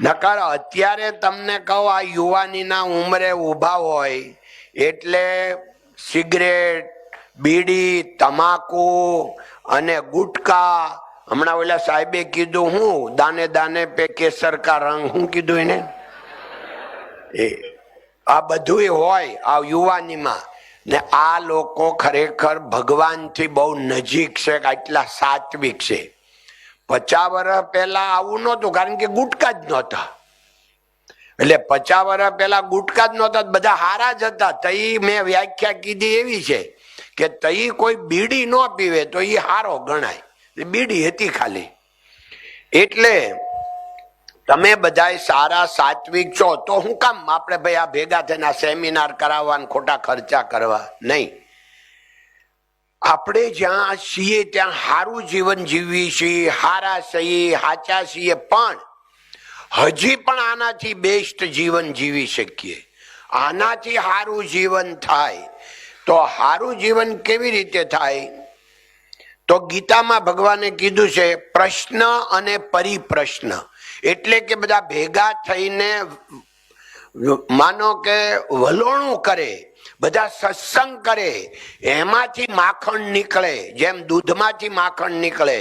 નકર અત્યારે તમને કહું આ યુવાનીના ઉંમરે ઊભા હોય એટલે સિગરેટ, બીડી, તમાકુ અને ગુટકા, હમણાં ઓલા સાહેબે કીધું હું દાને દાને પે કેસર કા રંગ, હું કીધું એને, એ આ બધું હોય આ યુવાનીમાં. ને આ લોકો ખરેખર ભગવાનથી બહુ નજીક છે, આટલા સાત્વિક છે. 50 વર્ષ પહેલા આવું નહોતું, કારણ કે ગુટકા જ નહોતા. એટલે 50 વર્ષ પહેલા ગુટકા જ નહોતા, બધા હારા જ હતા. તઈ મેં વ્યાખ્યા કીધી એવી છે કે તઈ કોઈ બીડી ન પીવે તો એ હારો ગણાય, બીડી હતી ખાલી. એટલે તમે બધા સારા સાત્વિક છો તો હું કામ આપણે ભાઈ આ ભેગા થઈને સેમિનાર કરાવવા, ખોટા ખર્ચા કરવા નહીં. આપણે જ્યાં છીએ ત્યાં સારું જીવન જીવીએ છીએ, હારા છીએ, હાચા છીએ, પણ હજી પણ આનાથી બેસ્ટ જીવન જીવી શકીએ. આનાથી સારું જીવન થાય તો સારું જીવન કેવી રીતે થાય? તો ગીતામાં ભગવાને કીધું છે પ્રશ્ન અને પરિપ્રશ્ન, એટલે કે બધા ભેગા થઈને માનો કે વલોણું કરે, બધા સત્સંગ કરે, એમાંથી માખણ નીકળે, જેમ દૂધમાંથી માખણ નીકળે,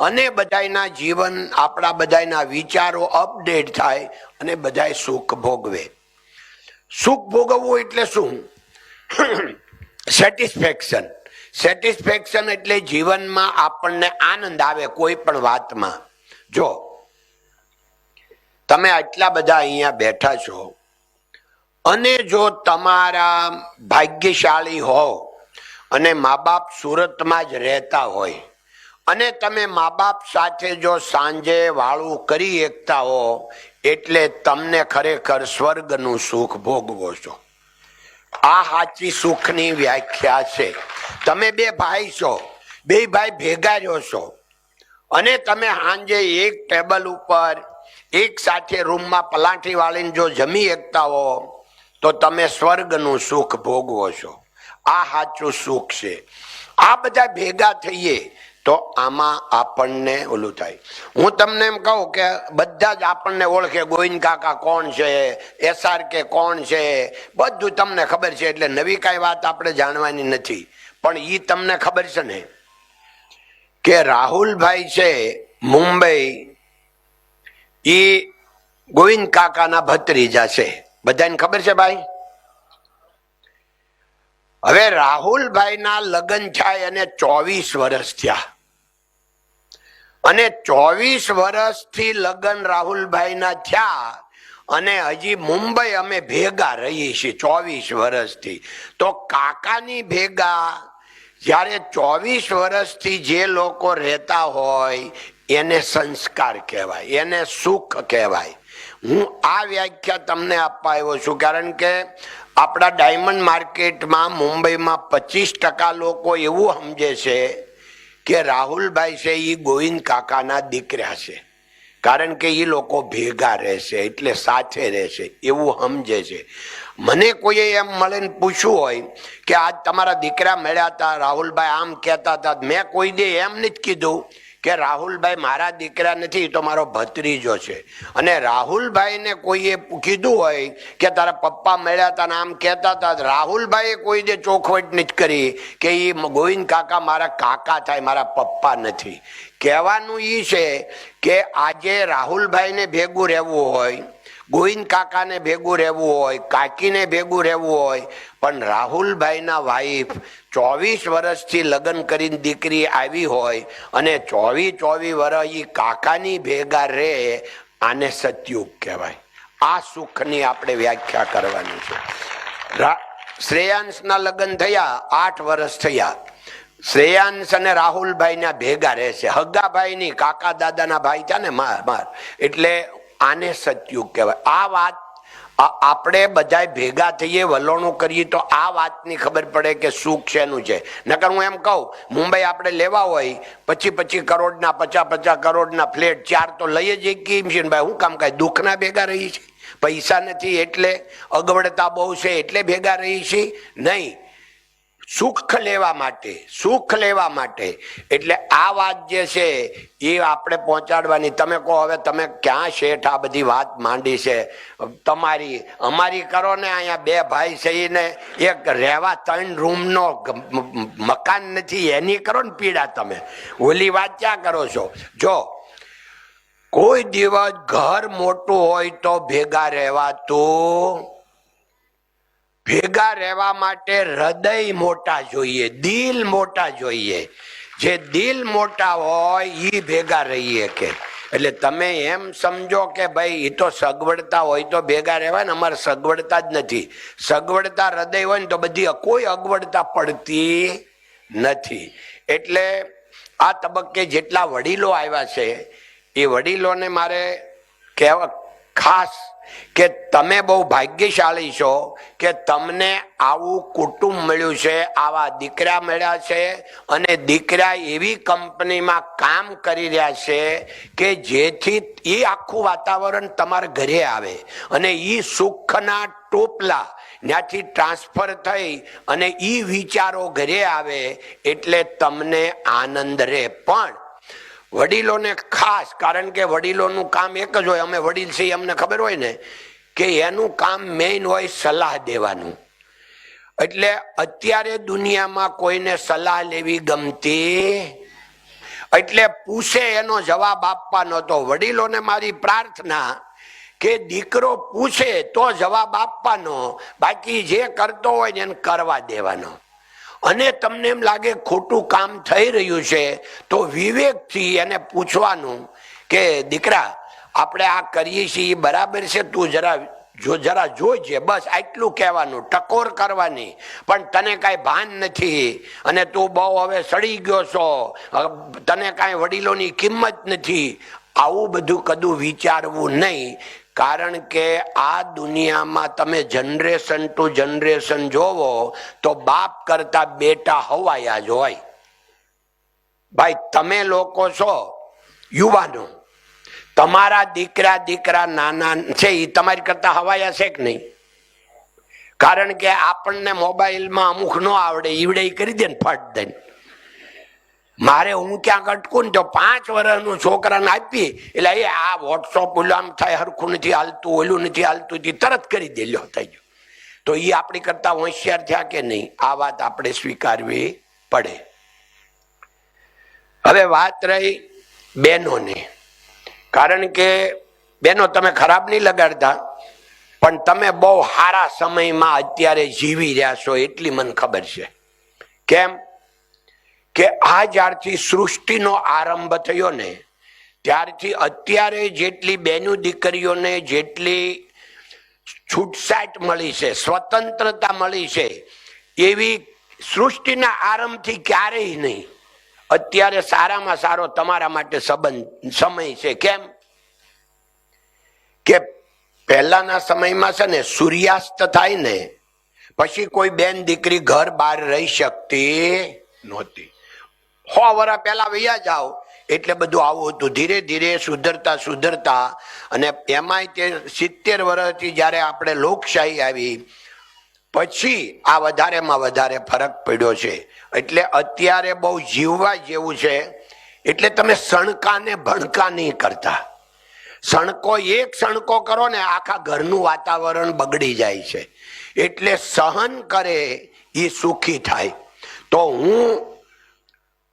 અને બધાના જીવન, આપણા બધાના વિચારો અપડેટ થાય અને બધા સુખ ભોગવે. સુખ ભોગવવું એટલે શું? સેટિસ્ફેક્શન. સેટિસ્ફેક્શન એટલે જીવનમાં આપણને આનંદ આવે કોઈ પણ વાતમાં. જો તમે આટલા બધા અહીંયા બેઠા છો અને જો તમારા ભાગ્યશાળી હોવ અને મા બાપ સુરતમાં જ રહેતા હોય અને તમે મા બાપ સાથે જો સાંજે વાળું કરી એકતા હો, એટલે તમને ખરેખર સ્વર્ગનું સુખ ભોગવો છો. આ સાચી સુખની વ્યાખ્યા છે. તમે બે ભાઈ છો, બે ભાઈ ભેગા રહ્યો છો અને તમે સાંજે એક ટેબલ ઉપર એક સાથે રૂમમાં પલાઠી વાળીને જો જમી એકતા હો તો તમે સ્વર્ગનું સુખ ભોગવો છો. આ સાચું સુખ છે. આ બધા ભેગા થઈએ તો આમાં આપણને ઓલું થાય. હું તમને એમ કહું કે બધા જ આપણને ઓળખે, ગોવિંદ કાકા કોણ છે, SRK કોણ છે, બધું તમને ખબર છે, એટલે નવી કાંઈ વાત આપણે જાણવાની નથી. પણ એ તમને ખબર છે ને કે રાહુલભાઈ છે મુંબઈ, એ ગોવિંદ કાકાના ભત્રીજા છે, બધાને ખબર છે ભાઈ. હવે રાહુલભાઈ ના લગ્ન થાય અને 24 વર્ષ થયા, અને 24 વર્ષથી લગ્ન રાહુલભાઈ ના થયા અને હજી મુંબઈ અમે ભેગા રહીએ છીએ 24 વર્ષથી. તો કાકાની ભેગા જ્યારે 24 વર્ષથી જે લોકો રહેતા હોય એને સંસ્કાર કહેવાય, એને સુખ કહેવાય. હું આ વ્યાખ્યા તમને આપવા આવ્યો છું, કારણ કે આપણા ડાયમંડ માર્કેટમાં મુંબઈમાં 25% લોકો એવું સમજે છે કે રાહુલભાઈ છે એ ગોવિંદ કાકાના દીકરા છે, કારણ કે એ લોકો ભેગા રહેશે એટલે સાથે રહેશે એવું સમજે છે. મને કોઈએ એમ મળીને પૂછ્યું હોય કે આજ તમારા દીકરા મળ્યા હતા, રાહુલભાઈ આમ કહેતા હતા, મેં કોઈ દે એમ નથી કીધું કે રાહુલભાઈ મારા દીકરા નથી, તો મારો ભત્રીજો છે. અને રાહુલભાઈને કોઈએ કીધું હોય કે તારા પપ્પા મળ્યા હતા ને આમ કહેતા હતા, રાહુલભાઈએ કોઈ દે ચોખવટ નથી કરી કે એ ગોવિંદ કાકા મારા કાકા થાય, મારા પપ્પા નથી. કહેવાનું એ છે કે આજે રાહુલભાઈને ભેગું રહેવું હોય, ગોવિંદ કાકાને ભેગું રહેવું હોય, કાકીને ભેગું રહેવું હોય, પણ રાહુલભાઈના વાઈફ 24 વર્ષથી લગ્ન કરીને દીકરી આવી હોય અને 24 વર્ષ એ કાકાની ભેગા રહે, આને સતયુગ કહેવાય. આ સુખની આપણે વ્યાખ્યા કરવાની છે. શ્રેયાંશના લગ્ન થયા 8 વર્ષ થયા. શ્રેયાંશ અને રાહુલભાઈ ના ભેગા રહેશે, હગાભાઈ ની, કાકા દાદાના ભાઈ છે ને માર, એટલે આને સતયુગ કહેવાય. આ વાત આપણે બધા ભેગા થઈએ, વલોણું કરીએ તો આ વાતની ખબર પડે કે સુખ શેનું છે. નકર હું એમ કહું મુંબઈ આપણે લેવા હોય 25 કરોડના 50 કરોડના ફ્લેટ 4 તો લઈ જ કેમ છે ભાઈ, હું કામ કાંઈ દુઃખના ભેગા રહી છે? પૈસા નથી એટલે, અગવડતા બહુ છે એટલે ભેગા રહી છે? નહીં. સુખ લેવા માટે એટલે આ વાત જે છે એ આપણે પહોંચાડવાની. તમે કહો હવે તમે ક્યાં શેઠ આ બધી વાત માંડી છે તમારી અમારી કરો ને. અહીંયા બે ભાઈ છે ને એક રહેવા 3 રૂમનો મકાન નથી એની કરો ને પીડા. તમે ઓલી વાત ક્યાં કરો છો? જો કોઈ દિવસ ઘર મોટું હોય તો ભેગા રહેવા માટે હૃદય મોટા જોઈએ, દિલ મોટા જોઈએ. જે દિલ મોટા હોય એ ભેગા રહીએ કે. એટલે તમે એમ સમજો કે ભાઈ એ તો સગવડતા હોય તો ભેગા રહેવાય ને. અમારે સગવડતા જ નથી. સગવડતા હૃદય હોય ને તો બધી કોઈ અગવડતા પડતી નથી. એટલે આ તબક્કે જેટલા વડીલો આવ્યા છે એ વડીલોને મારે કહેવા ખાસ કે તમે બહુ ભાગ્યશાળી છો કે તમને આવું કુટુંબ મળ્યું છે, આવા દીકરા મળ્યા છે અને દીકરા એવી કંપનીમાં કામ કરી રહ્યા છે કે જેથી એ આખું વાતાવરણ તમારા ઘરે આવે અને એ સુખના ટોપલા ત્યાંથી ટ્રાન્સફર થઈ અને એ વિચારો ઘરે આવે એટલે તમને આનંદ રહે. પણ વડીલોને ખાસ, કારણ કે વડીલોનું કામ એક જ હોય. અમે વડીલ છીએ અમને ખબર હોય ને કે એનું કામ મેઇન હોય સલાહ દેવાનું. એટલે અત્યારે દુનિયામાં કોઈને સલાહ લેવી ગમતી એટલે પૂછે એનો જવાબ આપવાનો. તો વડીલોને મારી પ્રાર્થના કે દીકરો પૂછે તો જવાબ આપવાનો, બાકી જે કરતો હોય ને એને કરવા દેવાનો. અને તમને એમ લાગે ખોટું કામ થઈ રહ્યું છે તો વિવેકથી એને પૂછવાનું કે દીકરા આપણે આ કરીએ છીએ બરાબર છે, તું જરા જોજે. બસ આટલું કહેવાનું. ટકોર કરવાની. પણ તને કાંઈ ભાન નથી અને તું બહુ હવે સડી ગયો છો, તને કાંઈ વડીલોની કિંમત નથી, આવું બધું કદું વિચારવું નહીં. કારણ કે આ દુનિયામાં તમે જનરેશન ટુ જનરેશન જોવો તો બાપ કરતા બેટા હવાયા જ હોય. ભાઈ તમે લોકો છો યુવાનો, તમારા દીકરા નાના છે એ તમારી કરતા હવાયા છે કે નહીં? કારણ કે આપણને મોબાઈલમાં અમુક ન આવડે ઈવડે કરી દે ને ફટ દઈને. મારે હું ક્યાંક અટકું ને તો 5 વર્ષનું છોકરાને આપી એટલે એ આ વોટ્સઅપ ઓલું આમ થાય, હરખું નથી હાલતું, ઓલું નથી હાલતું, તરત કરી દે લ્યો થઈ ગયું. તો એ આપણી કરતા હોશિયાર થયા કે નહીં? આ વાત આપણે સ્વીકારવી પડે. હવે વાત રહી બહેનોને. કારણ કે બહેનો તમે ખરાબ નહીં લગાડતા, પણ તમે બહુ સારા સમયમાં અત્યારે જીવી રહ્યા છો એટલી મને ખબર છે. કેમ કે આ જ્યારથી સૃષ્ટિનો આરંભ થયો ને ત્યારથી અત્યારે જેટલી બહેનો દીકરીઓને જેટલી છૂટછાટ મળી છે, સ્વતંત્રતા મળી છે, એવી સૃષ્ટિના આરંભથી ક્યારેય નહીં. અત્યારે સારામાં સારો તમારા માટે સમય છે. કેમ કે પહેલાના સમયમાં છે ને સૂર્યાસ્ત થાય ને પછી કોઈ બેન દીકરી ઘર બહાર રહી શકતી નહોતી. 100 વર્ષ પહેલા વૈયા જાઓ એટલે બધું આવું હતું. ધીરે ધીરે સુધરતા અને એમાંય તે 70 વર્ષથી જયારે આપણે લોકશાહી આવી પછી આ વધારેમાં વધારે ફરક પડ્યો છે. એટલે અત્યારે બહુ જીવવા જેવું છે. એટલે તમે સણકા ને ભણકા નહીં કરતા. એક સણકો કરો ને આખા ઘરનું વાતાવરણ બગડી જાય છે. એટલે સહન કરે એ સુખી થાય. તો હું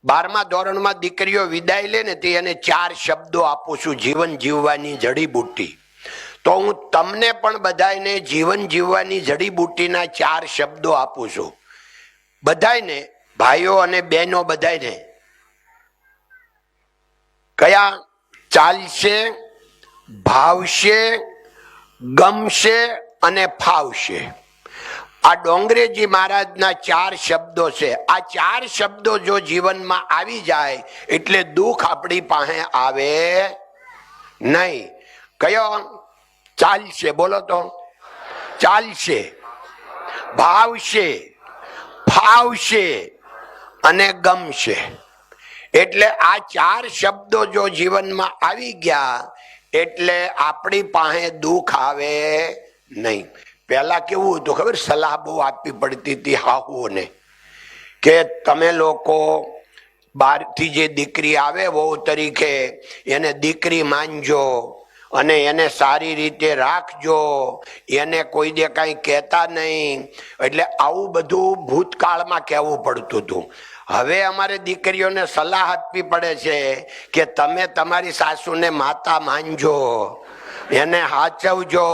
12મા ધોરણમાં દીકરીઓ વિદાય લે ને તે એને 4 શબ્દો આપું છું, જીવન જીવવાની જડીબુટ્ટી. તો હું તમને પણ બધાને જીવન જીવવાની જડીબુટ્ટીના 4 શબ્દો આપું છું. બધાને, ભાઈઓ અને બહેનો બધાને. કયા? ચાલશે, ભાવશે, ગમશે અને ફાવશે. આ ડોંગરેજી મહારાજના 4 શબ્દો છે. આ 4 શબ્દો જો જીવનમાં આવી જાય એટલે દુઃખ આપણી પાસે આવે નહીં. કયો? ચાલશે. બોલો તો. ચાલશે, ભાવશે, ફાવશે અને ગમશે. એટલે આ 4 શબ્દો જો જીવનમાં આવી ગયા એટલે આપણી પાસે દુઃખ આવે નહીં. પહેલા કેવું હતું ખબર? સલાહ બહુ આપવી પડતી હતી હાહુઓને કે તમે લોકો બહારથી જે દીકરી આવે વહુ તરીકે એને દીકરી માનજો અને એને સારી રીતે રાખજો, એને કોઈ દે કાંઈ કહેતા નહીં. એટલે આવું બધું ભૂતકાળમાં કહેવું પડતું હતું. હવે અમારે દીકરીઓને સલાહ આપવી પડે છે કે તમે તમારી સાસુને માતા માનજો, એને સાચવજો.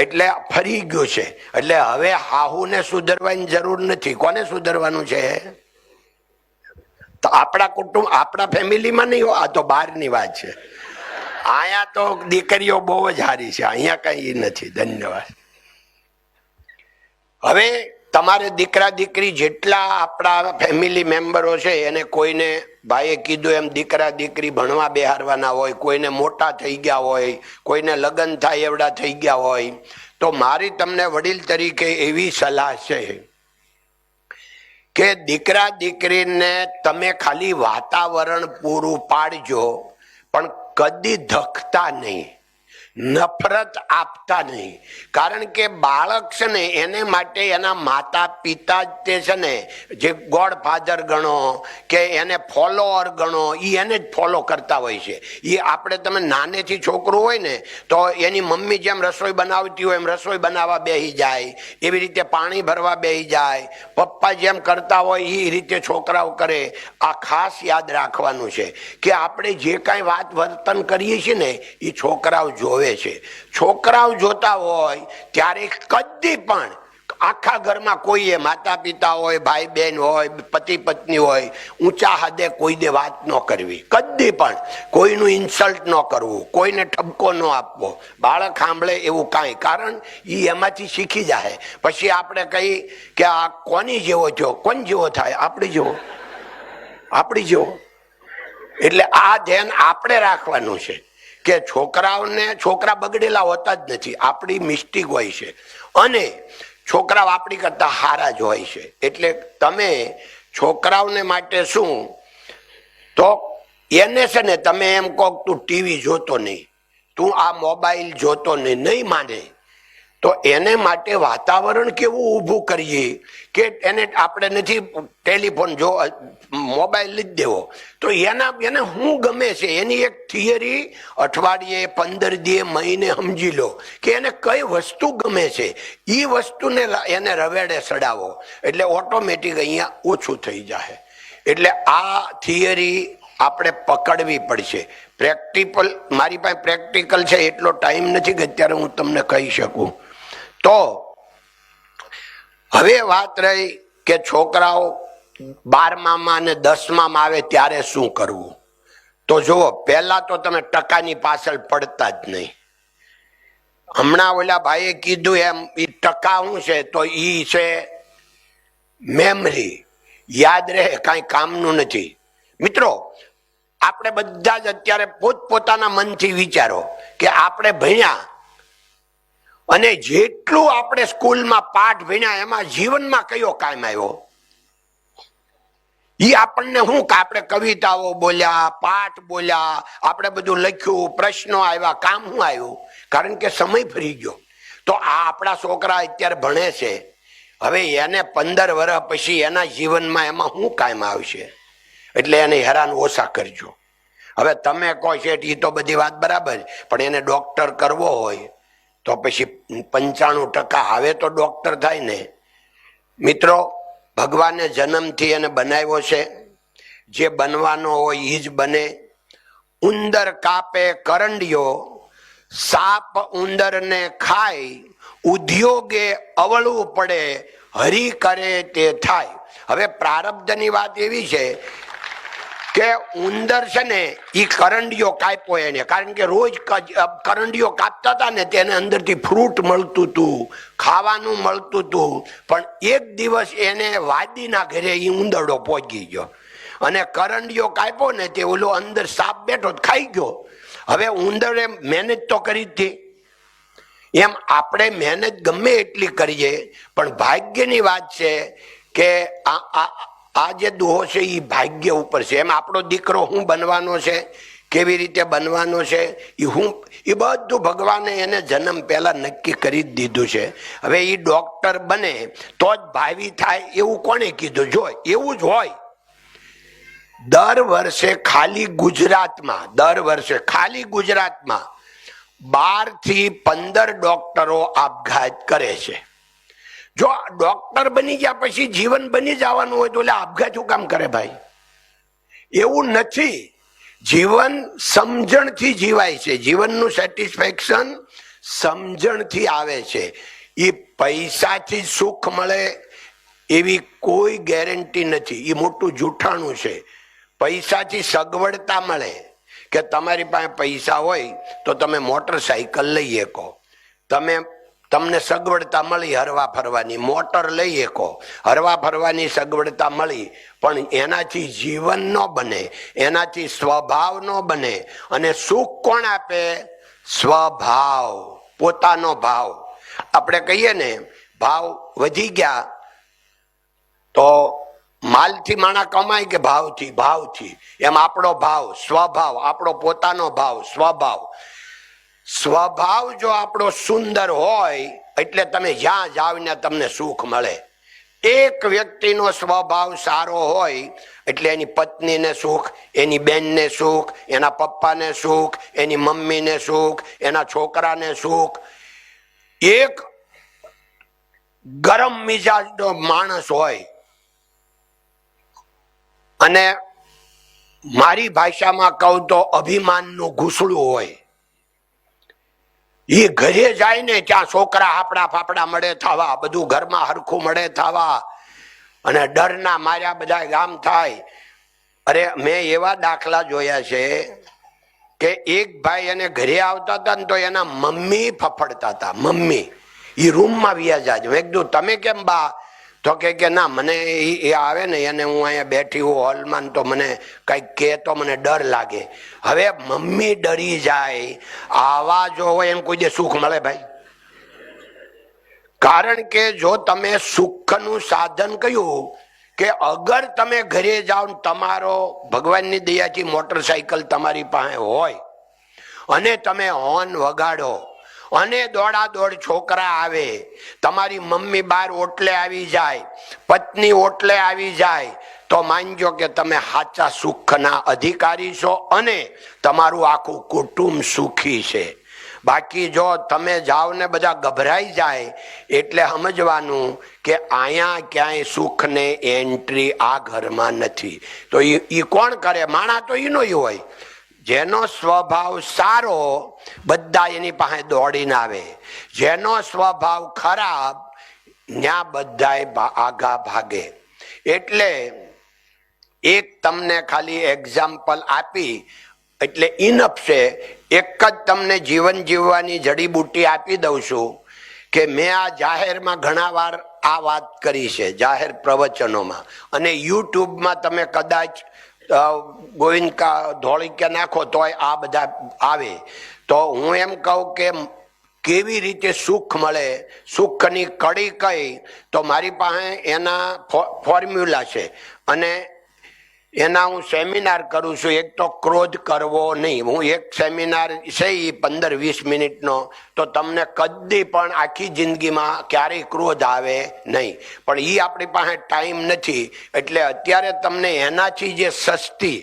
એટલે ફરી ગયું છે. એટલે હવે હાહુને સુધરવાની જરૂર નથી. કોને સુધરવાનું છે? તો આપણા કુટુંબ, આપણા ફેમિલીમાં નહીં હોય, આ તો બહારની વાત છે. અહીંયા તો દીકરીઓ બહુ જ સારી છે, અહીંયા કઈ નથી. ધન્યવાદ. હવે તમારે દીકરા દીકરી જેટલા આપણા ફેમિલી મેમ્બરો છે એને કોઈને ભાઈએ કીધું એમ દીકરા દીકરી ભણવા બેહારવાના હોય, કોઈને મોટા થઈ ગયા હોય, કોઈને લગ્ન થાય એવડા થઈ ગયા હોય, તો મારી તમને વડીલ તરીકે એવી સલાહ છે કે દીકરા દીકરીને તમે ખાલી વાતાવરણ પૂરું પાડજો, પણ કદી ધકતા નહીં, નફરત આપતા નહીં. કારણ કે બાળક છે ને એને માટે એના માતા પિતા જ તે છે ને જે ગોડ ફાધર ગણો કે એને ફોલોઅર ગણો, એ એને જ ફોલો કરતા હોય છે. એ આપણે તમે નાનેથી છોકરું હોય ને તો એની મમ્મી જેમ રસોઈ બનાવતી હોય એમ રસોઈ બનાવવા બેસી જાય, એવી રીતે પાણી ભરવા બેસી જાય, પપ્પા જેમ કરતા હોય એ રીતે છોકરાઓ કરે. આ ખાસ યાદ રાખવાનું છે કે આપણે જે કાંઈ વાત વર્તન કરીએ છીએ ને એ છોકરાઓ જોવે છે. છોકરાઓ જોતા હોય ત્યારે કદી પણ આખા ઘરમાં કોઈએ માતા પિતા હોય, ભાઈ બહેન હોય, પતિ પત્ની હોય, ઊંચા હદે કોઈ દે વાત ન કરવી, કદી પણ કોઈનું ઇન્સલ્ટ ન કરવું, કોઈને ઠપકો ન આપવો. બાળક સાંભળે એવું કાંઈ, કારણ એ એમાંથી શીખી જાય. પછી આપણે કહી કે આ કોની જેવો થયો, કોણ જેવો થાય? આપણી જેવો, આપણી જેવો. એટલે આ ધ્યાન આપણે રાખવાનું છે કે છોકરાઓને, છોકરા બગડેલા હોતા જ નથી, આપણી મિસ્ટેક હોય છે અને છોકરાઓ આપણી કરતા હારા જ હોય છે. એટલે તમે છોકરાઓને માટે શું, તો એને છે ને તમે એમ કહો તું ટીવી જોતો નહીં, તું આ મોબાઈલ જોતો નહીં, નહીં માને તો એને માટે વાતાવરણ કેવું ઊભું કરીએ કે એને આપણે નથી ટેલિફોન જો મોબાઈલ લીધ દેવો તો એને શું ગમે છે એની એક થિયરી અઠવાડિયે 15 દિવસે મહિને સમજી લો કે એને કઈ વસ્તુ ગમે છે, એ વસ્તુને એને રવેડે ચડાવો એટલે ઓટોમેટિક અહીંયા ઓછું થઈ જાય. એટલે આ થિયરી આપણે પકડવી પડશે. પ્રેક્ટિકલ, મારી પાસે પ્રેક્ટિકલ છે એટલો ટાઈમ નથી કે અત્યારે હું તમને કહી શકું. તો હવે વાત રહી કે છોકરાઓ 12મા અને 10મા આવે ત્યારે શું કરવું. તો જુઓ, પહેલા તો તમે ટકાની પાછળ પડતા જ નહીં. હમણાં ઓલા ભાઈએ કીધું એમ એ ટકા શું છે, તો ઈ છે મેમરી, યાદ રહે, કાંઈ કામનું નથી. મિત્રો, આપણે બધા જ અત્યારે પોતપોતાના મનથી વિચારો કે આપણે ભણ્યા અને જેટલું આપણે સ્કૂલમાં પાઠ ભણ્યા એમાં જીવનમાં કયો કામ આવ્યો? એ આપણને શું કે આપણે કવિતાઓ બોલ્યા, પાઠ બોલ્યા, આપણે બધું લખ્યું, પ્રશ્નો આવ્યા, કામ શું આવ્યું? કારણ કે સમય ફરી ગયો. તો આ આપણા છોકરા અત્યારે ભણે છે, હવે એને 15 વર્ષ પછી એના જીવનમાં એમાં શું કામ આવશે? એટલે એને હેરાન ઓછા કરજો. હવે તમે કહો છે એ તો બધી વાત બરાબર, પણ એને ડોક્ટર કરવો હોય તો પછી 95% આવે તો ડોક્ટર થાય ને. મિત્રો, ભગવાને જન્મથી એને બનાવ્યો છે, જે બનવાનો હોય એ જ બને. ઉંદર કાપે કરંડિયો, સાપ ઉંદરને ખાય, ઉદ્યોગે અવળવું પડે, હરી કરે તે થાય. હવે પ્રારબ્ધની વાત એવી છે કે ઉંદર છે ને એ કરંડિયો કાપ્યો એને, કારણ કે રોજ કરંડિયો કાપતા હતા ને તેને અંદરથી ફ્રૂટ મળતું હતું, ખાવાનું મળતું હતું. પણ એક દિવસ એને વાદીના ઘરે એ ઉંદરડો પહોંચી ગયો અને કરંડિયો કાપ્યો ને તે ઓલો અંદર સાપ બેઠો ખાઈ ગયો. હવે ઉંદરે મહેનત તો કરી જ હતી. એમ આપણે મહેનત ગમે એટલી કરીએ પણ ભાગ્યની વાત છે કે આ જે દોહો છે એ ભાગ્ય ઉપર છે. એમ આપણો દીકરો શું બનવાનો છે કેવી રીતે બનવાનું છે એ બધું ભગવાને એને જન્મ પહેલા નક્કી કરી જ દીધું છે. હવે એ ડોક્ટર બને તો જ ભાવિ થાય એવું કોણે કીધું? જો એવું જ હોય, દર વર્ષે ખાલી ગુજરાતમાં 12 થી 15 ડોક્ટરો આપઘાત કરે છે. જો ડોક્ટર બની ગયા પછી જીવન બની જવાનું હોય તો એટલે આપઘાત શું કામ કરે ભાઈ? એવું નથી. જીવન સમજણથી જીવાય છે. જીવનનું સેટિસ્ફેક્શન સમજણથી આવે છે. એ પૈસાથી સુખ મળે એવી કોઈ ગેરંટી નથી. એ મોટું જૂઠાણું છે. પૈસાથી સગવડતા મળે કે તમારી પાસે પૈસા હોય તો તમે મોટરસાયકલ લઈ શકો, તમને સગવડતા મળી હરવા ફરવાની, મોટર લઈ શકો, હરવા ફરવાની સગવડતા મળી, પણ એનાથી જીવન ન બને, એનાથી સ્વભાવ ન બને. અને સુખ કોણ આપે? સ્વભાવ, પોતાનો ભાવ. આપણે કહીએ ને ભાવ વધી ગયા તો માલથી માણા કમાય કે ભાવથી? એમ આપણો ભાવ, સ્વભાવ, આપણો પોતાનો ભાવ, સ્વભાવ જો આપણો સુંદર હોય એટલે તમે જ્યાં જાવ ને તમને સુખ મળે. એક વ્યક્તિનો સ્વભાવ સારો હોય એટલે એની પત્નીને સુખ, એની બેનને સુખ, એના પપ્પાને સુખ, એની મમ્મીને સુખ, એના છોકરાને સુખ. એક ગરમ મિજાજનો માણસ હોય અને મારી ભાષામાં કહું તો અભિમાનનું ઘૂસડું હોય, એ ઘરે જાય ને ત્યાં છોકરા હાપડા ફાપડા મળે થવા, બધું ઘરમાં હરખું મળે થવા, અને ડરના માર્યા બધા ગામ થાય. અરે મેં એવા દાખલા જોયા છે કે એક ભાઈ એને ઘરે આવતા હતા ને તો એના મમ્મી ફફડતા હતા. મમ્મી એ રૂમમાં વ્યા જાય. મેં કીધું તમે કેમ બા? તો કે ના મને એ આવે ને એને હું અહીંયા બેઠી હું હોલમાં તો મને કઈક કે તો મને ડર લાગે. હવે મમ્મી ડરી જાય, આવા જો હોય એને કોઈ દે સુખ મળે ભાઈ? કારણ કે જો તમે સુખનું સાધન કહ્યું કે અગર તમે ઘરે જાઓ તમારો ભગવાનની દયાથી મોટરસાયકલ તમારી પાસે હોય અને તમે હોર્ન વગાડો અને દોડાદોડ છોકરા આવે, તમારી મમ્મી બહાર ઓટલે આવી જાય, પત્ની ઓટલે આવી જાય, તો માનજો કે તમે સાચા સુખના અધિકારી છો અને તમારું આખું કુટુંબ સુખી છે. બાકી જો તમે જાઓ ને બધા ગભરાઈ જાય એટલે સમજવાનું કે અહીંયા ક્યાંય સુખને એન્ટ્રી આ ઘરમાં નથી. તો એ કોણ કરે? માણા તો એનો હોય જેનો સ્વભાવ સારો, બધા એની પાસે દોડીને આવે. જેનો સ્વભાવ ખરાબ, ત્યાં બધા આગા ભાગે. એટલે એક તમને ખાલી એક્ઝામ્પલ આપી એટલે ઇનફ છે. એક જ તમને જીવન જીવવાની જડીબુટ્ટી આપી દઉં છું કે મેં આ જાહેરમાં ઘણા વાર આ વાત કરી છે, જાહેર પ્રવચનોમાં, અને યુટ્યુબમાં તમે કદાચ ગોવિંદકા ધોળિકા નાખો તોય આ બધા આવે. તો હું એમ કહું કે કેવી રીતે સુખ મળે, સુખની કડી કઈ, તો મારી પાસે એના ફોર્મ્યુલા છે અને એના હું સેમિનાર કરું છું. એક તો ક્રોધ કરવો નહીં. હું એક સેમિનાર છે એ 15-20 મિનિટનો, તો તમને કદી પણ આખી જિંદગીમાં ક્યારેય ક્રોધ આવે નહીં. પણ એ આપણી પાસે ટાઈમ નથી એટલે અત્યારે તમને એનાથી જે સસ્તી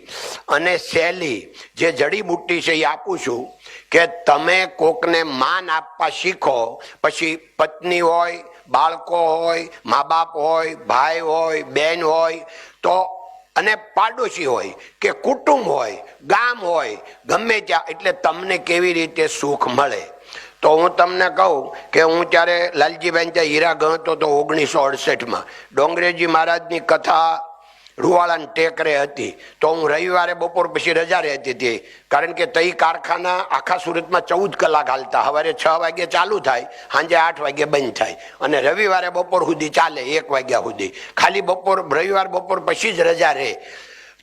અને સહેલી જે જડીબુટ્ટી છે એ આપું છું કે તમે કોકને માન આપવા શીખો. પછી પત્ની હોય, બાળકો હોય, મા બાપ હોય, ભાઈ હોય, બેન હોય, તો અને પાડોશી હોય કે કુટુંબ હોય, ગામ હોય, ગમે ત્યાં, એટલે તમને કેવી રીતે સુખ મળે. તો હું તમને કહું કે હું ત્યારે લાલજીભાઈ ત્યાં હીરા ગણતો તો 1968માં ડોંગરેજી મહારાજની કથા રૂવાળાને ટેકરે હતી. તો હું રવિવારે બપોર પછી રજા રહેતી હતી, કારણ કે તઈ કારખાના આખા સુરતમાં 14 કલાક હાલતા. સવારે 6 વાગે ચાલુ થાય, સાંજે 8 વાગે બંધ થાય, અને રવિવારે બપોર સુધી ચાલે 1 વાગ્યા સુધી. ખાલી રવિવાર બપોર પછી જ રજા રહે.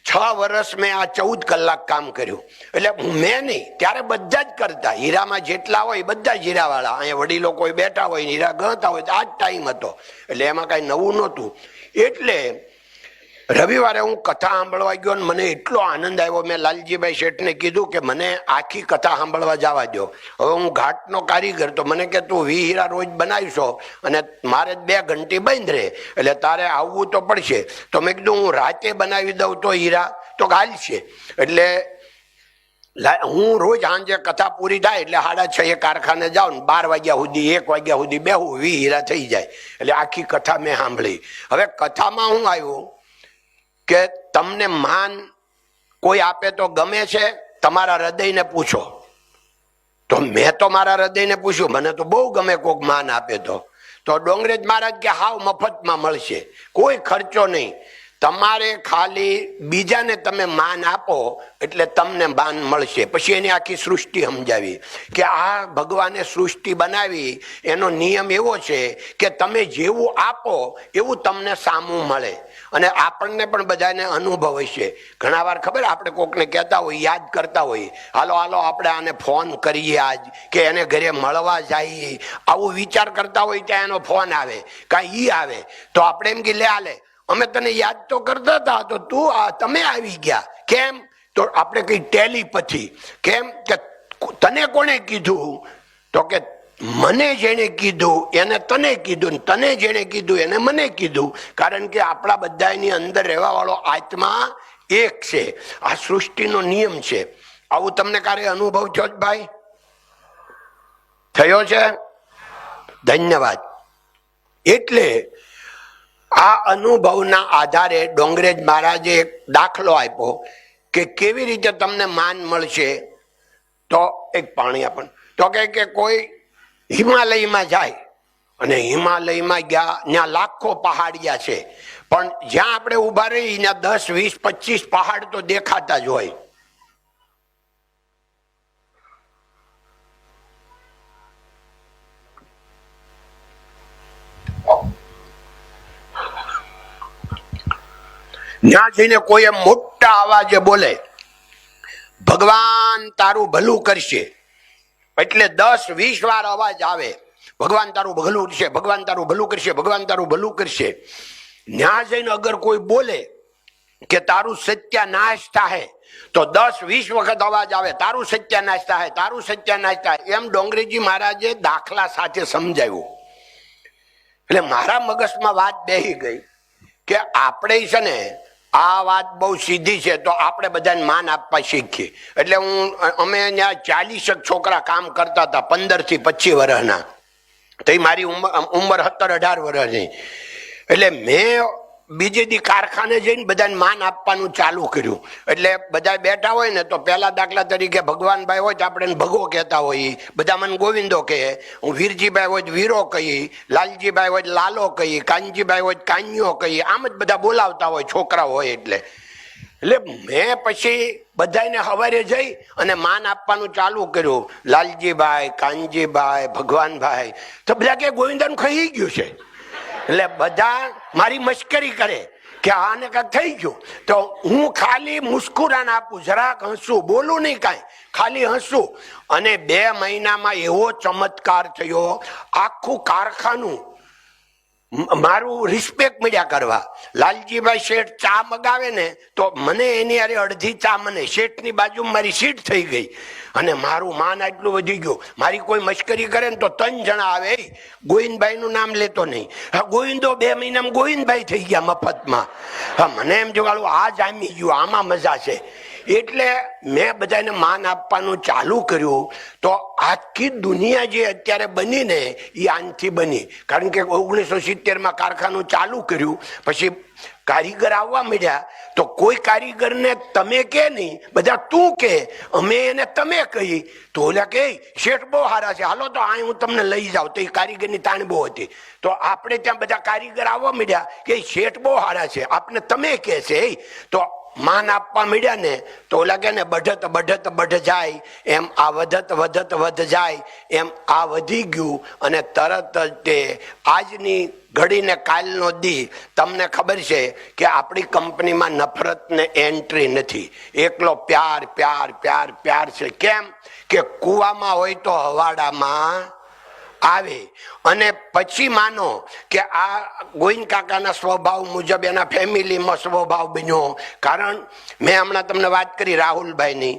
6 વર્ષ મેં આ 14 કલાક કામ કર્યું. એટલે મેં નહીં, ત્યારે બધા જ કરતા. હીરામાં જેટલા હોય બધા જ હીરાવાળા, અહીંયા વડીલો કોઈ બેઠા હોય, હીરા ગણતા હોય, તો આ જ ટાઈમ હતો. એટલે એમાં કાંઈ નવું નહોતું. એટલે રવિવારે હું કથા સાંભળવા ગયો ને મને એટલો આનંદ આવ્યો. મેં લાલજીભાઈ શેઠને કીધું કે મને આખી કથા સાંભળવા જવા દો. હવે હું ઘાટનો કારીગર, તો મને કે તું 20 હીરા રોજ બનાવીશો અને મારે 2 ઘંટી બંધ રહે, એટલે તારે આવવું તો પડશે. તો મેં કીધું હું રાતે બનાવી દઉં તો હીરા, તો હાલશે. એટલે હું રોજ સાંજે કથા પૂરી થાય એટલે 6:30 કારખાને જાઉં ને 12 વાગ્યા સુધી 1 વાગ્યા સુધી બેહું, 20 હીરા થઈ જાય. એટલે આખી કથા મેં સાંભળી. હવે કથામાં હું આવ્યું કે તમને માન કોઈ આપે તો ગમે છે? તમારા હૃદયને પૂછો. તો મેં તો મારા હૃદયને પૂછ્યું, મને તો બહુ ગમે કોક માન આપે તો ડોંગરેજ મહારાજ કે હાવ મફતમાં મળશે, કોઈ ખર્ચો નહીં. તમારે ખાલી બીજાને તમે માન આપો એટલે તમને માન મળશે. પછી એની આખી સૃષ્ટિ સમજાવી કે આ ભગવાને સૃષ્ટિ બનાવી, એનો નિયમ એવો છે કે તમે જેવું આપો એવું તમને સામું મળે. અને આપણને પણ બધાને અનુભવ હશે. ઘણા વાર ખબર આપણે કોકને કહેતા હોય, યાદ કરતા હોય, હાલો હાલો આપણે આને ફોન કરીએ આજ, કે એને ઘરે મળવા જઈએ, આવું વિચાર કરતા હોય ત્યાં એનો ફોન આવે, કાંઈ ઈ આવે તો આપણે એમ કે લે આલે અમે તને યાદ તો કરતા હતા, તો તું તમે આવી ગયા કેમ? તો આપણે કઈ ટેલિપથી. કેમ કે તને કોણે કીધું? તો કે મને જેને કીધું એને તને કીધું, ને તને જેને કીધું એને મને કીધું. કારણ કે આપણા બધાની અંદર રહેવા વાળો આત્મા એક છે. આ સૃષ્ટિનો નિયમ છે. આવું તમને ક્યારે અનુભવ થયો જ ભાઈ? થયો છે? ધન્યવાદ. એટલે આ અનુભવના આધારે ડોંગરેજ મહારાજે એક દાખલો આપ્યો કે કેવી રીતે તમને માન મળશે. તો એક પાણી આપણ તો કે કોઈ હિમાલયમાં જાય અને હિમાલયમાં ગયા, ત્યાં લાખો પહાડિયા છે, પણ જ્યાં આપણે ઉભા રહી ત્યાં 10, 20, 25 પહાડ તો દેખાતા જ હોય. ત્યાં જઈને કોઈ એમ મોટા અવાજે બોલે, ભગવાન તારું ભલું કરશે, એટલે 10, 20 વાર અવાજ આવે, ભગવાન તારું ભલું કરશે, ભગવાન તારું ભલું કરશે, ભગવાન તારું ભલું કરશે. ત્યાં જઈને અગર કોઈ બોલે કે તારું સત્યાનાશ થાય, તો 10, 20 વખત અવાજ આવે, તારું સત્યાનાશ થાય, તારું સત્યાનાશ થાય. એમ ડોંગરેજી મહારાજે દાખલા સાથે સમજાવ્યું. એટલે મારા મગજમાં વાત બેસી ગઈ કે આપણે છે ને આ વાત બહુ સીધી છે, તો આપણે બધાને માન આપવા શીખીએ. એટલે અમે ત્યાં 40 છોકરા કામ કરતા હતા, 15 થી 25 વર્ષના. તો મારી ઉંમર 17, 18 વર્ષની. એટલે મેં બીજે દી કારખાને જઈને બધાને માન આપવાનું ચાલુ કર્યું. એટલે બધા બેઠા હોય ને તો પહેલા દાખલા તરીકે ભગવાનભાઈ હોય તો આપણે ભગવો કહેતા હોઈએ, બધા મને ગોવિંદો કહે, હું વીરજીભાઈ હોય વીરો કહી, લાલજીભાઈ હોય લાલો કહી, કાનજીભાઈ હોય કાન્યો કહી, આમ જ બધા બોલાવતા હોય છોકરા હોય. એટલે મેં પછી બધાને સવારે જઈ અને માન આપવાનું ચાલુ કર્યું, લાલજીભાઈ, કાનજીભાઈ, ભગવાનભાઈ. તો બધા કે ગોવિંદાનું ખાઈ ગયું છે. એટલે બધા મારી મશ્કરી કરે કે આને કાંઈક થઈ ગયું. તો હું ખાલી મુસ્કુરાન આપું, જરાક હસું, બોલું નહીં કાંઈ, ખાલી હસું. અને 2 મહિનામાં એવો ચમત્કાર થયો, આખું કારખાનું મારું રિસ્પેક્ટ મળ્યા કરવા. લાલજીભાઈ શેઠ ચા મગાવે ને તો મને એની અરે અડધી ચા મને શેઠની બાજુમાં મારી સીટ થઈ ગઈ. અને મારું માન આટલું વધી ગયું. મારી કોઈ મશ્કરી કરે ને તો 3 જણા આવે, ગોવિંદભાઈ નું નામ લેતો નહીં, ગોવિંદો 2 મહિનામાં ગોવિંદભાઈ થઈ ગયા મફતમાં. મને એમ જોવાળું આ જામી ગયું, આમાં મજા છે. એટલે મેં બધાને માન આપવાનું ચાલુ કર્યું. તો આખી દુનિયા જે અત્યારે બની ને એ આનથી બની. કારણ કે 1970માં કારખાનું ચાલુ કર્યું, પછી કારીગર આવવા મળ્યા. તો કોઈ કારીગરને તમે કે નહીં, બધા તું કે, અમે એને તમે કહી. તો ઓલા કે શેઠ બહુ સારા છે, હાલો તો આ હું તમને લઈ જાઉં. તો એ કારીગરની તાણ બહુ હતી. તો આપણે ત્યાં બધા કારીગર આવવા મળ્યા કે શેઠ બહુ સારા છે, આપને તમે કે છે. તો માન આપવા મળ્યા ને તો ઓલા કે ને બઢત બઢત બઢ જાય એમ આ વધત વધત વધ જાય એમ આ વધી ગયું. અને તરત જ તે આજની ઘડીને કાલનો દી તમને ખબર છે કે આપણી કંપનીમાં નફરતને એન્ટ્રી નથી, એકલો પ્યાર પ્યાર પ્યાર પ્યાર છે. કેમ કે કુવામાં હોય તો હવાડામાં આવે અને પછી માનો કે આ ગોવિંદ કાકાના સ્વભાવ મુજબ એના ફેમિલીમાં સ્વભાવ બન્યો. કારણ મેં હમણાં તમને વાત કરી રાહુલભાઈની,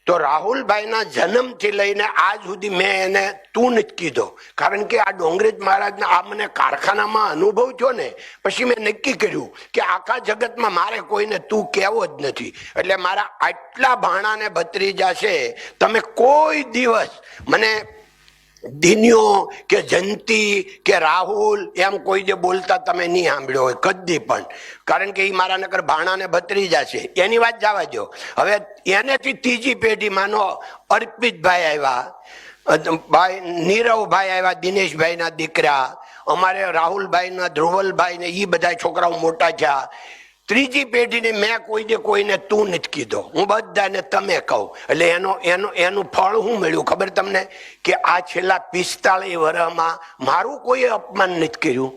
તો રાહુલભાઈના જન્મથી લઈને આજ સુધી મેં એને તું નથી કીધો. કારણ કે આ ડોંગરેજ મહારાજના આ મને કારખાનામાં અનુભવ થયો ને પછી મેં નક્કી કર્યું કે આખા જગતમાં મારે કોઈને તું કહેવો જ નથી. એટલે મારા આટલા ભાણા ને ભત્રીજા છે, તમે કોઈ દિવસ મને દિન્યો કે જંતી કે રાહુલ એમ કોઈ જે બોલતા તમે નહીં સાંભળ્યો હોય કદી પણ. કારણ કે એ મારા નકર ભાણા ને ભત્રીજા છે, એની વાત જવા દો. હવે એનેથી ત્રીજી પેઢી માનો અર્પિતભાઈ આવ્યા, ભાઈ નીરવભાઈ આવ્યા, દિનેશભાઈ ના દીકરા, અમારે રાહુલભાઈ ના ધ્રુવલભાઈ ને એ બધા છોકરાઓ મોટા થયા. ત્રીજી પેઢીને મેં કોઈને તું નથી કીધો, હું બધાને તમે કહું. એટલે એનું ફળ શું મળ્યું ખબર તમને? કે આ છેલ્લા 45 વર્ષમાં મારું કોઈ અપમાન નથી કર્યું.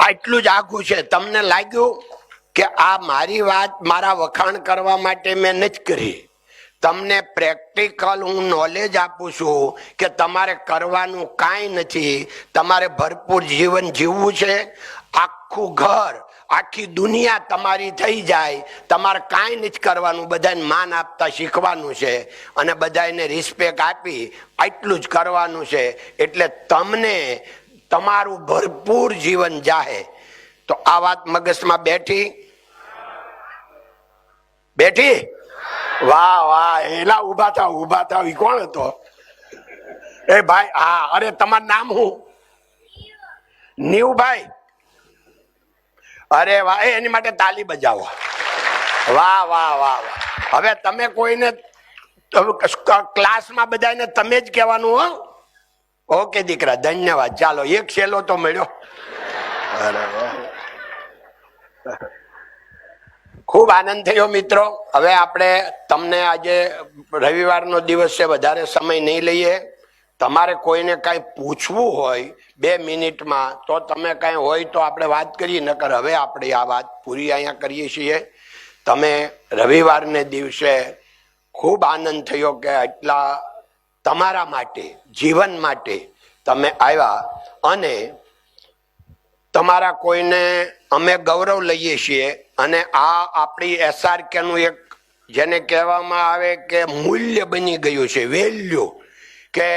આટલું જ આખું છે. તમને લાગ્યું કે આ મારી વાત મારા વખાણ કરવા માટે મેં નથી કરી. તમને પ્રેક્ટિકલ હું નોલેજ આપું છું કે તમારે કરવાનું કાંઈ નથી. તમારે ભરપૂર જીવન જીવવું છે. આખું ઘર આખી દુનિયા તમારી થઈ જાય, તમારે કાંઈ નથી કરવાનું. બધાને માન આપતા શીખવાનું છે અને બધાને રિસ્પેક્ટ આપી આટલું જ કરવાનું છે. એટલે તમને તમારું ભરપૂર જીવન જાહે. તો આ વાત મગજમાં બેઠી? વાહ વાહ, એલા ઉભા થાવ. ઈ કોણ હતો? એ ભાઈ, હા. અરે તમારું નામ શું? નીવભાઈ. અરે વાહ, એની માટે તાલી બજાવો. વાહ વાહ વાહ વાહ. હવે તમે કોઈને ક્લાસમાં બધાને તમે જ કહેવાનું હો. ઓકે દીકરા, ધન્યવાદ. ચાલો, એક છેલ્લો તો મળ્યો. અરે વાહ, ખૂબ આનંદ થયો મિત્રો. હવે આપણે તમને આજે રવિવારનો દિવસ છે, વધારે સમય નહીં લઈએ. તમારે કોઈને કાંઈ પૂછવું હોય 2 મિનિટમાં તો તમે કાંઈ હોય તો આપણે વાત કરીએ, નકર હવે આપણે આ વાત પૂરી અહીંયા કરીએ છીએ. તમે રવિવારને દિવસે ખૂબ આનંદ થયો કે એટલા તમારા માટે, જીવન માટે તમે આવ્યા. અને તમારા કોઈને અમે ગૌરવ લઈએ છીએ. અને આ આપણી SRK નું એક જેને કહેવામાં આવે કે મૂલ્ય બની ગયું છે, વેલ્યુ. કે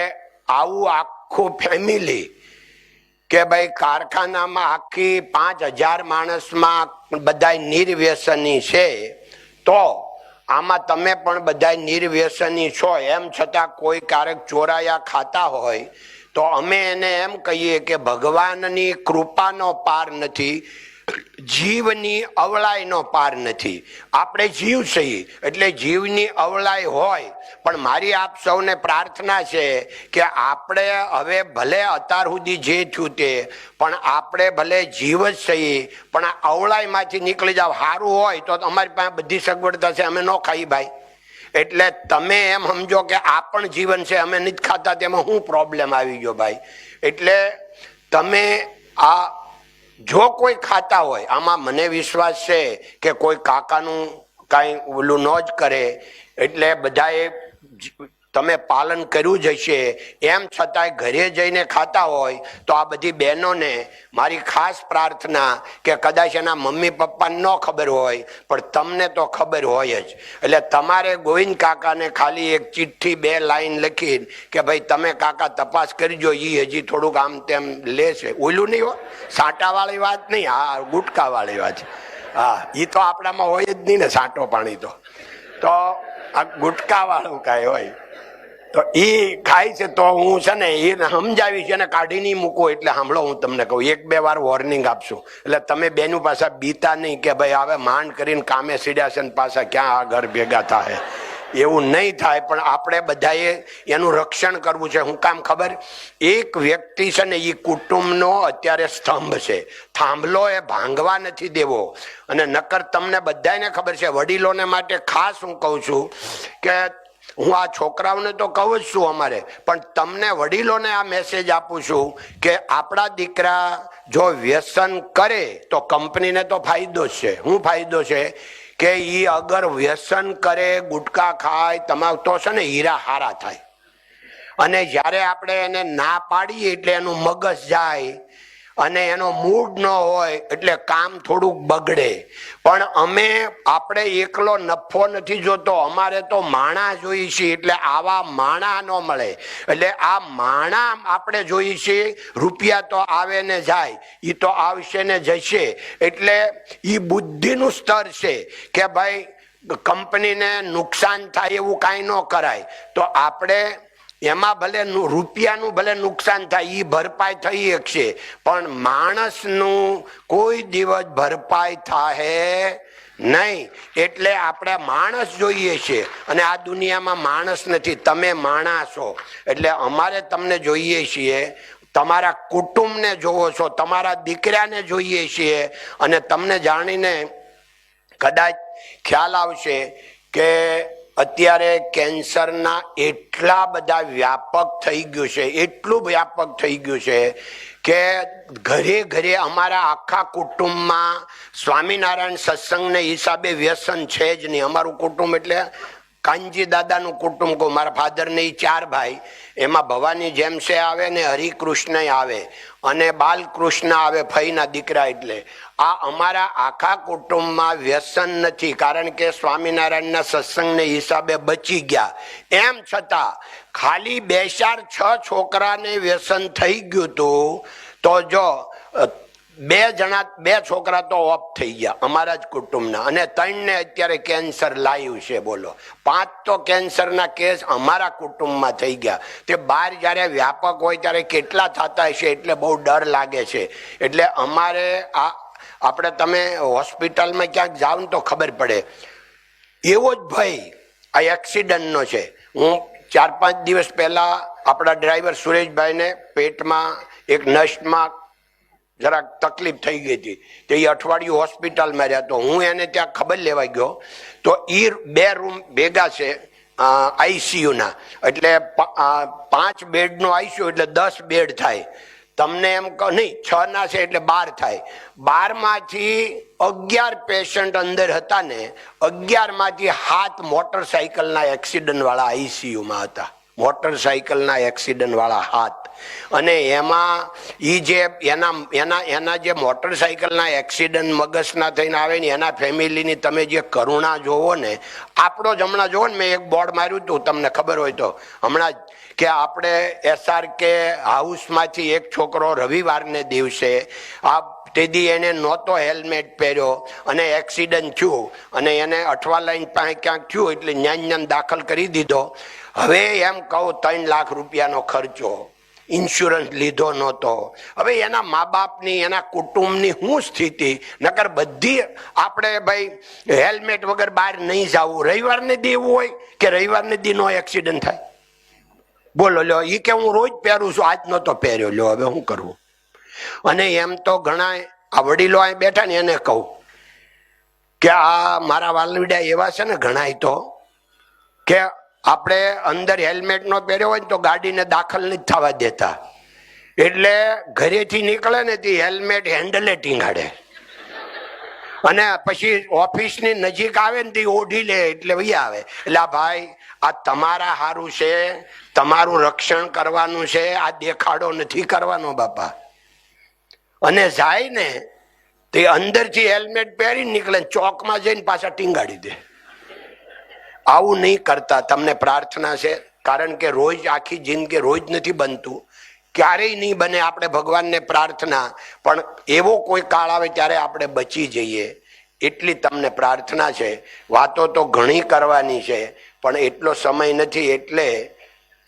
આવું આખું ફેમિલી કે ભાઈ કારખાનામાં આખી 5000 માણસમાં બધા નિર્વ્યસની છે, તો આમાં તમે પણ બધા નિર્વ્યસની છો. એમ છતાં કોઈ ક્યારેક ચોરાયા ખાતા હોય તો અમે એને એમ કહીએ કે ભગવાનની કૃપાનો પાર નથી, જીવની અવળાઈનો પાર નથી. આપણે જીવ છીએ એટલે જીવની અવળાઈ હોય, પણ મારી આપ સૌને પ્રાર્થના છે કે આપણે હવે ભલે અત્યાર સુધી જે થયું તે, પણ આપણે ભલે જીવ જ છીએ, પણ આ અવળાઈમાંથી નીકળી જાવ. સારું હોય તો અમારી પાસે બધી સગવડતા છે, અમે ન ખાઈ ભાઈ. એટલે તમે એમ સમજો કે આ પણ જીવન છે, અમે નથી ખાતા, તેમાં શું પ્રોબ્લેમ આવી ગયો ભાઈ? એટલે તમે આ જો કોઈ ખાતા હોય, આમાં મને વિશ્વાસ છે કે કોઈ કાકાનું કાંઈ ઓલું ન જ કરે, એટલે બધાએ તમે પાલન કર્યું જ હશે. એમ છતાંય ઘરે જઈને ખાતા હોય તો આ બધી બહેનોને મારી ખાસ પ્રાર્થના કે કદાચ એના મમ્મી પપ્પાને ન ખબર હોય પણ તમને તો ખબર હોય જ. એટલે તમારે ગોવિંદ કાકાને ખાલી એક ચિઠ્ઠી 2 લાઈન લખીને કે ભાઈ તમે કાકા તપાસ કરજો, એ હજી થોડુંક આમ તેમ લે છે. ઓલું નહીં હોય, સાંટાવાળી વાત નહીં, હા ગુટકાવાળી વાત. હા, એ તો આપણામાં હોય જ નહીં ને, સાંટો પાણી તો આ ગુટકાવાળું કાંઈ હોય તો એ ખાય છે. તો હું છે ને એ સમજાવીશ, એને કાઢી નહીં મૂકું. એટલે સાંભળો, હું તમને કહું, 1-2 વાર વોર્નિંગ આપશું. એટલે તમે બેનું પાછા બીતા નહીં કે ભાઈ હવે માંડ કરીને કામે સીડ્યા છે ને પાછા ક્યાં આ ઘર ભેગા થાય. એવું નહીં થાય. પણ આપણે બધાએ એનું રક્ષણ કરવું છે. હું કામ ખબર? એક વ્યક્તિ છે ને એ કુટુંબનો અત્યારે સ્તંભ છે. થાંભલો એ ભાંગવા નથી દેવો. અને નકર તમને બધાને ખબર છે, વડીલોને માટે ખાસ હું કહું છું કે હું આ છોકરાઓને તો કહું જ છું અમારે, પણ તમને વડીલોને આ મેસેજ આપું છું કે આપણા દીકરા જો વ્યસન કરે તો કંપનીને તો ફાયદો જ છે. શું ફાયદો છે? કે ઈ અગર વ્યસન કરે, ગુટકા ખાય, તમાકુ, તો છે ને હીરા હારા થાય. અને જ્યારે આપણે એને ના પાડીએ એટલે એનું મગજ જાય અને એનો મૂડ ન હોય એટલે કામ થોડુંક બગડે. પણ આપણે એકલો નફો નથી જોતો, અમારે તો માણા જોઈએ છે. એટલે આવા માણા ન મળે. એટલે આ માણા આપણે જોઈએ છીએ. રૂપિયા તો આવે ને જાય, એ તો આવશે ને જશે. એટલે એ બુદ્ધિનું સ્તર છે કે ભાઈ કંપનીને નુકસાન થાય એવું કાંઈ ન કરાય. તો આપણે એમાં ભલે રૂપિયાનું ભલે નુકસાન થાય, એ ભરપાઈ થઈ શકશે, પણ માણસનું કોઈ દિવસ ભરપાઈ થાય નહીં. એટલે આપણે માણસ જોઈએ છે અને આ દુનિયામાં માણસ નથી, તમે માણસ છો. એટલે અમારે તમને જોઈએ છીએ, તમારા કુટુંબને જોવો છો, તમારા દીકરાને જોઈએ છીએ. અને તમને જાણીને કદાચ ખ્યાલ આવશે કે અત્યારે કેન્સરના એટલા બધા વ્યાપક થઈ ગયું છે, એટલું વ્યાપક થઈ ગયું છે કે ઘરે ઘરે અમારા આખા કુટુંબમાં સ્વામિનારાયણ સત્સંગને હિસાબે વ્યસન છે જ નહીં. અમારું કુટુંબ એટલે કાનજી દાદાનું કુટુંબ કહું. મારા ફાધરને 4 ભાઈ, એમાં ભવાની જેમસે આવે ને હરિકૃષ્ણ આવે અને બાલકૃષ્ણ આવે, ફઈના દીકરા. એટલે આ અમારા આખા કુટુંબમાં વ્યસન નથી, કારણ કે સ્વામિનારાયણના સત્સંગને હિસાબે બચી ગયા. એમ છતાં ખાલી 2-4-6 છોકરાને વ્યસન થઈ ગયું હતું. તો જો 2 છોકરા તો ઓફ થઈ ગયા અમારા જ કુટુંબના, અને 3 ને અત્યારે કેન્સર લાવ્યું છે. બોલો, 5 તો કેન્સરના કેસ અમારા કુટુંબમાં થઈ ગયા. તે બહાર જ્યારે વ્યાપક હોય ત્યારે કેટલા થતા હશે, એટલે બહુ ડર લાગે છે. એટલે અમારે આપણે તમે હોસ્પિટલમાં ક્યાંક જાઓ ને તો ખબર પડે. એવો જ ભય આ એક્સિડન્ટનો છે. હું 4-5 દિવસ પહેલા આપણા ડ્રાઈવર સુરેશભાઈને પેટમાં એક નસમાં જરાક તકલીફ થઈ ગઈ હતી, તો એ અઠવાડિયું હોસ્પિટલમાં રહ્યા. તો હું એને ત્યાં ખબર લેવા ગયો, તો એ 2 રૂમ ભેગા છે આઈસીયુના. એટલે 5 બેડનો આઈસીયુ એટલે 10 બેડ થાય. તમને એમ કહો નહીં, 6 ના છે એટલે 12 થાય. 12 માંથી 11 પેશન્ટ અંદર હતા ને 11 માંથી 7 મોટરસાયકલના એક્સિડન્ટ વાળા આઈસીયુમાં હતા. મોટરસાયકલના એક્સિડન્ટ વાળા 7. અને એમાં એ જે એના જે મોટરસાયકલના એક્સિડન્ટ મગજના થઈને આવે ને એના ફેમિલીની તમે જે કરુણા જોવો ને, આપણો જ હમણાં જોવો ને, મેં એક બોર્ડ માર્યું હતું, તમને ખબર હોય તો હમણાં કે આપણે SRK હાઉસમાંથી એક છોકરો રવિવારને દિવસે તેથી એને નહોતો હેલ્મેટ પહેર્યો અને એક્સિડન્ટ થયું અને એને અઠવાલાઈન પાસે ક્યાંક થયું એટલે ન્યાન દાખલ કરી દીધો. હવે એમ કહું 3 લાખ રૂપિયાનો ખર્ચો, ઇન્સ્યોરન્સ લીધો નહોતો. હવે એના મા બાપની, એના કુટુંબની શું સ્થિતિ? નકર બધી આપણે ભાઈ હેલ્મેટ વગર બહાર નહીં જવું. રવિવારને દી એવું હોય કે રવિવારને દી નો એક્સિડન્ટ થાય? બોલો લ્યો, એ કે હું રોજ પહેરું છું, આજ નહોતો પહેર્યો. લ્યો, હવે શું કરવું? અને એમ તો ઘણા આ વડીલો અહીં બેઠા ને એને કહું કે આ મારા વાલવીડા એવા છે ને ઘણા, તો કે આપણે અંદર હેલ્મેટ નો પહેર્યો હોય તો ગાડીને દાખલ નથી થવા દેતા. એટલે ઘરેથી નીકળે ને તે હેલ્મેટ હેન્ડલે ટીંગાડે અને પછી ઓફિસની નજીક આવે ને તે ઓઢી લે એટલે વહી આવે. એટલે ભાઈ, આ તમારા હારું છે, તમારું રક્ષણ કરવાનું છે, આ દેખાડો નથી કરવાનો બાપા. અને જાય ને તે અંદરથી હેલ્મેટ પહેરી નીકળે, ચોકમાં જઈને પાછા ટીંગાડી દે. આવું નહીં કરતા. તમને પ્રાર્થના છે, કારણ કે રોજ આખી જિંદગી રોજ નથી બનતું, ક્યારેય નહીં બને. આપણે ભગવાનને પ્રાર્થના, પણ એવો કોઈ કાળ આવે ત્યારે આપણે બચી જઈએ એટલી તમને પ્રાર્થના છે. વાતો તો ઘણી કરવાની છે પણ એટલો સમય નથી. એટલે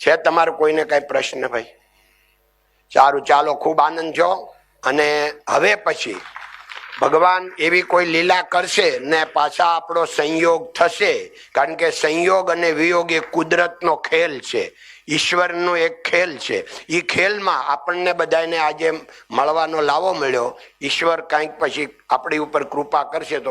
છે તમારો કોઈને કઈ પ્રશ્ન? ભાઈ સારું, ચાલો, ખૂબ આનંદ છો. અને હવે પછી ભગવાન એવી કોઈ લીલા કરશે ને પાછા આપણો સંયોગ થશે, કારણ કે સંયોગ અને વિયોગ એ કુદરતનો ખેલ છે, ઈશ્વરનો એક ખેલ છે. એ ખેલમાં આપણને બધાને આજે મળવાનો લાવો મળ્યો. ઈશ્વર કાંઈક પછી આપણી ઉપર કૃપા કરશે તો